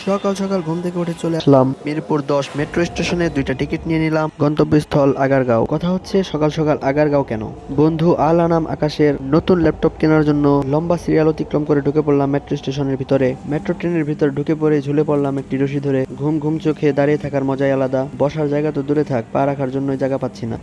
সকাল সকাল ঘুম থেকে উঠে চলে আসলাম মিরপুর 10 মেট্রো স্টেশনে, দুইটা টিকিট নিয়ে নিলাম। গন্তব্যস্থল আগারগাঁও। কথা হচ্ছে সকাল সকাল আগারগাঁও কেন? বন্ধু আল আনাম আকাশের নতুন ল্যাপটপ কেনার জন্য লম্বা সিরিয়াল অতিক্রম করে ঢুকে পড়লাম মেট্রো স্টেশনের ভিতরে। মেট্রো ট্রেনের ভিতর ঢুকে পড়ে ঝুলে পড়লাম একটি রশি ধরে। ঘুম ঘুম চোখে দাঁড়িয়ে থাকার মজাই আলাদা। বসার জায়গা তো দূরে থাক, পা রাখার জন্য জায়গা পাচ্ছি না।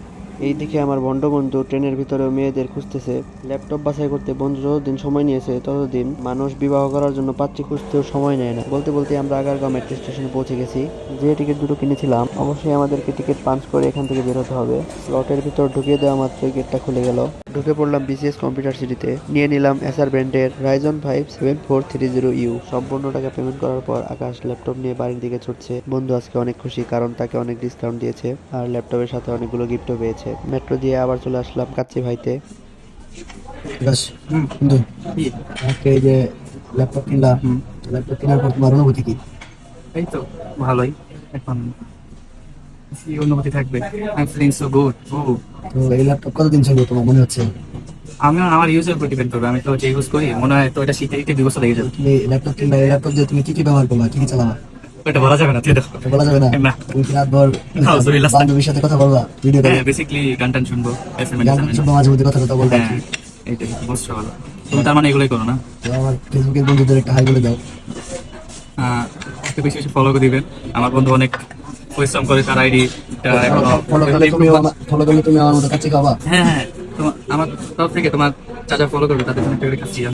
এইদিকে আমার ভণ্ড বন্ধু ট্রেনের ভিতরেও মেয়েদের খুঁজতেছে। ল্যাপটপ বাছাই করতে বন্ধু যতদিন সময় নিয়েছে ততদিন মানুষ বিবাহ করার জন্য পাত্রী খুঁজতেও সময় নেয় না। বলতে বলতে আমরা আগারগাঁও মেট্রো স্টেশনে পৌঁছে গেছি। যে টিকিট দুটো কিনেছিলাম, অবশ্যই আমাদেরকে টিকিট পাঞ্চ করে এখান থেকে বের হতে হবে। স্লটের ভিতর ঢুকিয়ে দেওয়া মাত্রই গেটটা খুলে গেল। ঢুকে পড়লাম বিসিএস কম্পিউটার সিটিতে। নিয়ে নিলাম এসআর ব্র্যান্ডের রাইজন 5 7430U। সম্পূর্ণ টাকা পেমেন্ট করার পর আকাশ ল্যাপটপ নিয়ে বাড়ির দিকে ছুটছে। বন্ধু আজকে অনেক খুশি, কারণ তাকে অনেক ডিসকাউন্ট দিয়েছে আর ল্যাপটপের সাথে অনেকগুলো গিফটও পেয়েছে। মেট্রো দিয়ে আবার চলে আসলাম কাচ্চি ভাইতে। বন্ধু, আজকে এই যে ল্যাপটপ কিনলাম, ল্যাপটপ কেনার পর তোমার অনুভূতি কি? এই তো ভালোই। এখন কি অনুভূতি থাকবে? I feeling so good. তো এই ল্যাপটপ কতদিন চলবে তোমার মনে হচ্ছে? আমিও আমার ইউজের উপর ডিপেন্ড করবে। আমি তো যে ইউজ করি মনে হয় তো এটা শীতে শীতে 2 বছর লেগে যাবে। তুমি ল্যাপটপ কিনলে এই ল্যাপটপ দিয়ে তুমি কি কি ব্যবহার করবা, কি কি চালাবা? ওটা বলা যাবে না, তুই দেখো। এটা বলা যাবে না। না। তুমি কি রাতভর আলহামদুলিল্লাহ। বান্ধবীর সাথে কথা বলবা ভিডিও কলে? হ্যাঁ, বেসিক্যালি গান টান শুনবো, গান শুনবো, মাঝে মধ্যে কথা কথা বলবা আর কি? হ্যাঁ, এইটাই বুঝছো ভালো। তুমি তার মানে এগুলোই করো না? তো আমার ফেসবুকের বন্ধুদের একটা হাই বলে দাও। একটু বেশি বেশি ফলো করে দিবেন। আমার বন্ধু অনেক পরিশ্রম করে তার আইডি ফলো করলে তুমি আমার মতো কাছে খাবা। হ্যাঁ হ্যাঁ, তোমার আমার তরফ থেকে তোমার চাচা ফলো করবে, তাদের জন্য একটা করে খাচ্ছি।